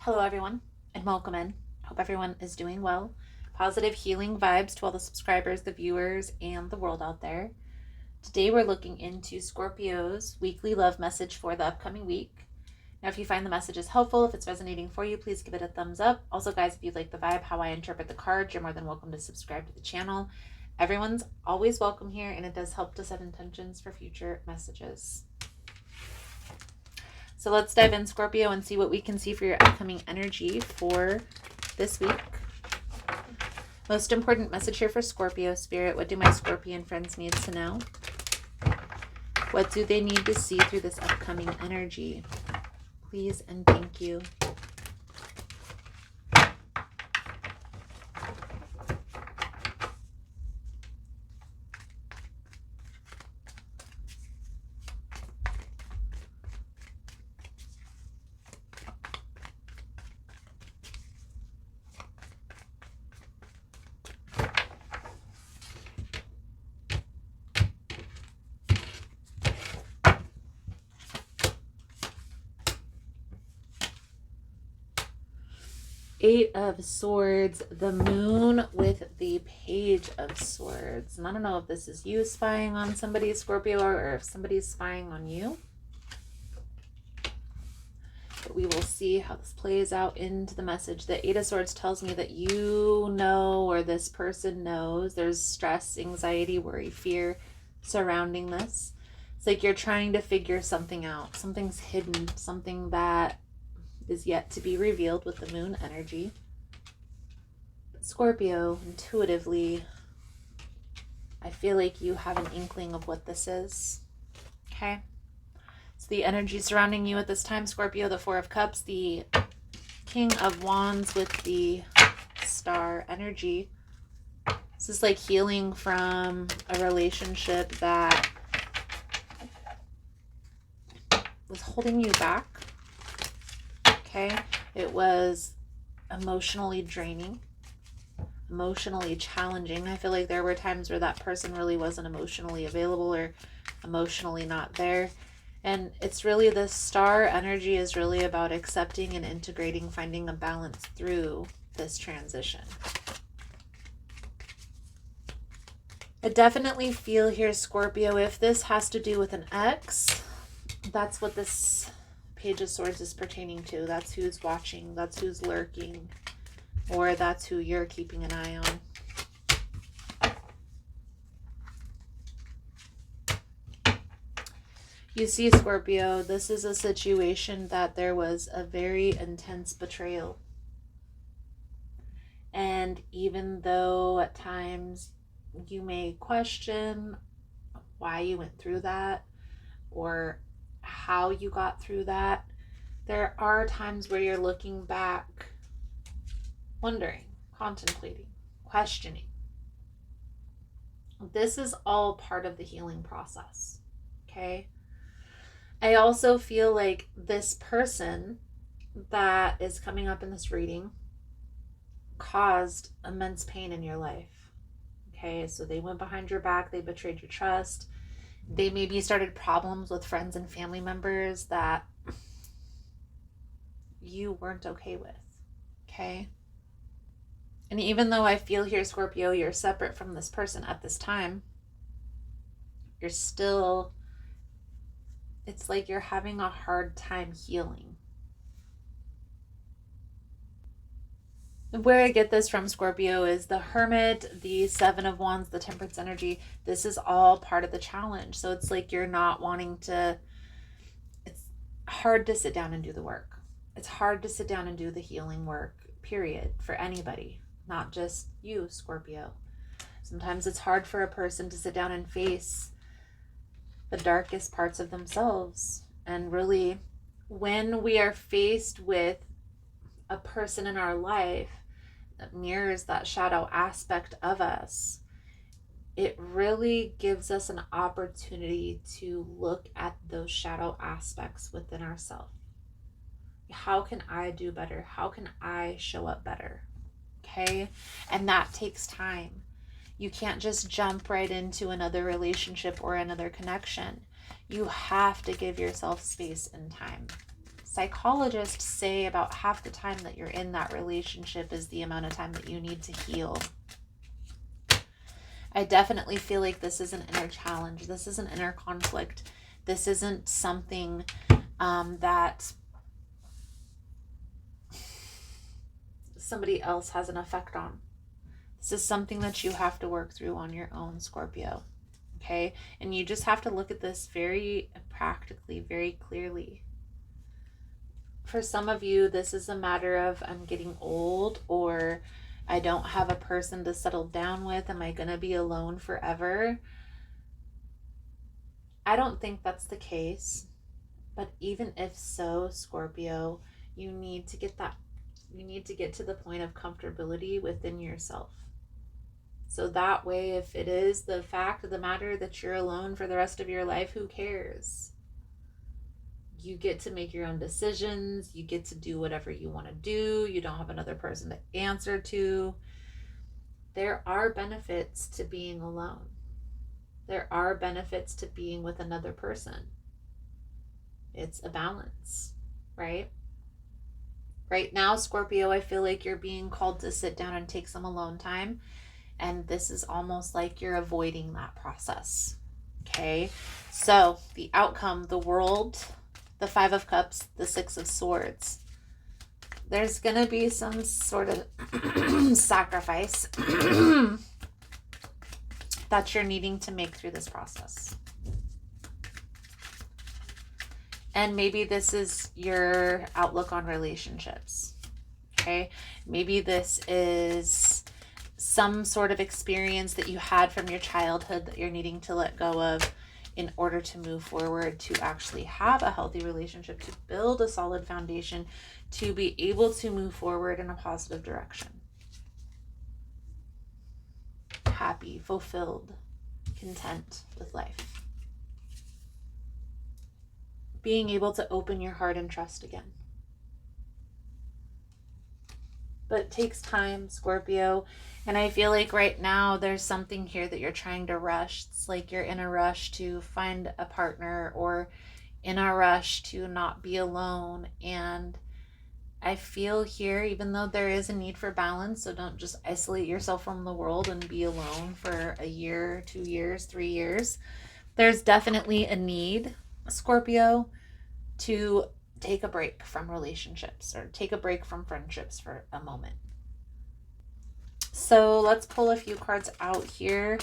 Hello, everyone, and welcome in. Hope everyone is doing well. Positive healing vibes to all the subscribers, the viewers, and the world out there. Today, we're looking into Scorpio's weekly love message for the upcoming week. Now, if you find the messages helpful, if it's resonating for you, please give it a thumbs up. Also, guys, if you like the vibe, how I interpret the cards, you're more than welcome to subscribe to the channel. Everyone's always welcome here, and it does help to set intentions for future messages. So let's dive in, Scorpio, and see what we can see for your upcoming energy for this week. Most important message here for Scorpio Spirit. What do my Scorpion friends need to know? What do they need to see through this upcoming energy? Please and thank you. Eight of Swords, the Moon with the Page of Swords. And I don't know if this is you spying on somebody, Scorpio, or if somebody's spying on you. But we will see how this plays out into the message. The Eight of Swords tells me that you know, or this person knows, there's stress, anxiety, worry, fear surrounding this. It's like you're trying to figure something out. Something's hidden, something that is yet to be revealed with the moon energy. Scorpio, intuitively, I feel like you have an inkling of what this is. Okay? So the energy surrounding you at this time, Scorpio, the Four of Cups, the King of Wands with the Star energy. This is like healing from a relationship that was holding you back. Okay, it was emotionally draining, emotionally challenging. I feel like there were times where that person really wasn't emotionally available or emotionally not there. And it's really, the Star energy is really about accepting and integrating, finding a balance through this transition. I definitely feel here, Scorpio, if this has to do with an ex, that's what this Page of Swords is pertaining to. That's who's watching, that's who's lurking, or that's who you're keeping an eye on. You see, Scorpio, this is a situation that there was a very intense betrayal. And even though at times you may question why you went through that or how you got through that, there are times where you're looking back, wondering, contemplating, questioning. This is all part of the healing process, okay? I also feel like this person that is coming up in this reading caused immense pain in your life, okay? So they went behind your back, they betrayed your trust. They maybe started problems with friends and family members that you weren't okay with, okay? And even though I feel here, Scorpio, you're separate from this person at this time, you're still, it's like you're having a hard time healing. Where I get this from, Scorpio, is the Hermit, the Seven of Wands, the Temperance energy. This is all part of the challenge. So it's like you're not wanting to, it's hard to sit down and do the work. It's hard to sit down and do the healing work, period, for anybody, not just you, Scorpio. Sometimes it's hard for a person to sit down and face the darkest parts of themselves. And really, when we are faced with a person in our life that mirrors that shadow aspect of us, it really gives us an opportunity to look at those shadow aspects within ourselves. How can I do better? How can I show up better? Okay? And that takes time. You can't just jump right into another relationship or another connection. You have to give yourself space and time. Psychologists say about half the time that you're in that relationship is the amount of time that you need to heal. I definitely feel like this is an inner challenge. This is an inner conflict. This isn't something that somebody else has an effect on. This is something that you have to work through on your own, Scorpio. Okay? And you just have to look at this very practically, very clearly. For some of you, this is a matter of I'm getting old, or I don't have a person to settle down with. Am I going to be alone forever? I don't think that's the case. But even if so, Scorpio, you need to get to the point of comfortability within yourself. So that way, if it is the fact of the matter that you're alone for the rest of your life, who cares? You get to make your own decisions. You get to do whatever you want to do. You don't have another person to answer to. There are benefits to being alone. There are benefits to being with another person. It's a balance, right? Right now, Scorpio, I feel like you're being called to sit down and take some alone time. And this is almost like you're avoiding that process. Okay? So the outcome, the world, the Five of Cups, the Six of Swords. There's going to be some sort of sacrifice that you're needing to make through this process. And maybe this is your outlook on relationships. Okay? Maybe this is some sort of experience that you had from your childhood that you're needing to let go of in order to move forward, to actually have a healthy relationship, to build a solid foundation, to be able to move forward in a positive direction. Happy, fulfilled, content with life. Being able to open your heart and trust again. But it takes time, Scorpio. And I feel like right now there's something here that you're trying to rush. It's like you're in a rush to find a partner, or in a rush to not be alone. And I feel here, even though there is a need for balance, so don't just isolate yourself from the world and be alone for a year, 2 years, 3 years. There's definitely a need, Scorpio, to take a break from relationships or take a break from friendships for a moment. So let's pull a few cards out here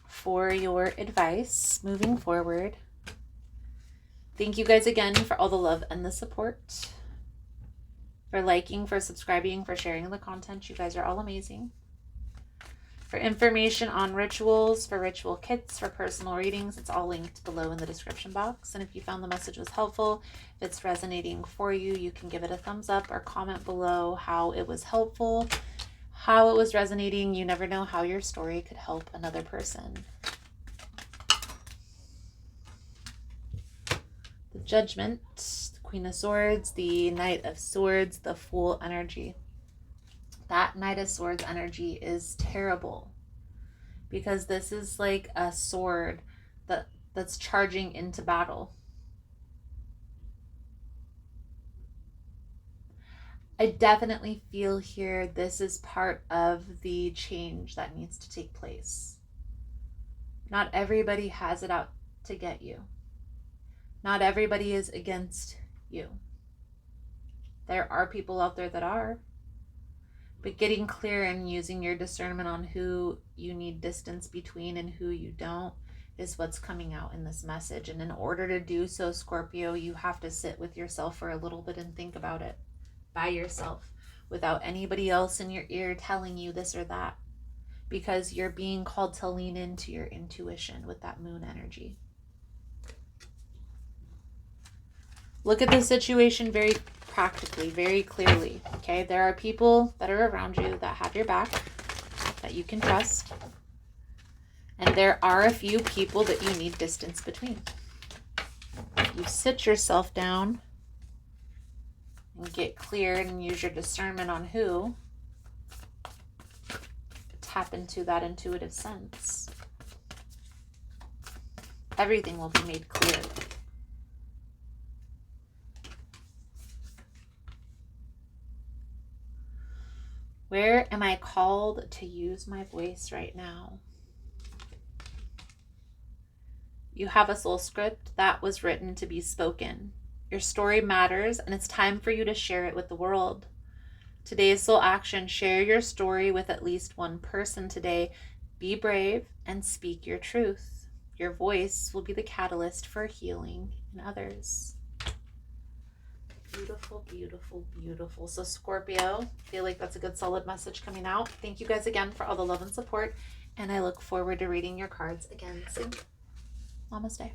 for your advice moving forward. Thank you guys again for all the love and the support, for liking, for subscribing, for sharing the content. You guys are all amazing. For information on rituals, for ritual kits, for personal readings, it's all linked below in the description box. And if you found the message was helpful, if it's resonating for you, you can give it a thumbs up or comment below how it was helpful, how it was resonating. You never know how your story could help another person. The Judgment, the Queen of Swords, the Knight of Swords, the Fool energy. That Knight of Swords energy is terrible, because this is like a sword that's charging into battle. I definitely feel here this is part of the change that needs to take place. Not everybody has it out to get you. Not everybody is against you. There are people out there that are. But getting clear and using your discernment on who you need distance between and who you don't is what's coming out in this message. And in order to do so, Scorpio, you have to sit with yourself for a little bit and think about it by yourself, without anybody else in your ear telling you this or that, because you're being called to lean into your intuition with that moon energy. Look at the situation very practically, very clearly, okay? There are people that are around you that have your back, that you can trust. And there are a few people that you need distance between. You sit yourself down and get clear and use your discernment on who. Tap into that intuitive sense. Everything will be made clear. Where am I called to use my voice right now? You have a soul script that was written to be spoken. Your story matters, and it's time for you to share it with the world. Today's soul action: share your story with at least one person today. Be brave and speak your truth. Your voice will be the catalyst for healing in others. Beautiful, beautiful, beautiful. So Scorpio, I feel like that's a good solid message coming out. Thank you guys again for all the love and support, and I look forward to reading your cards again soon. Namaste.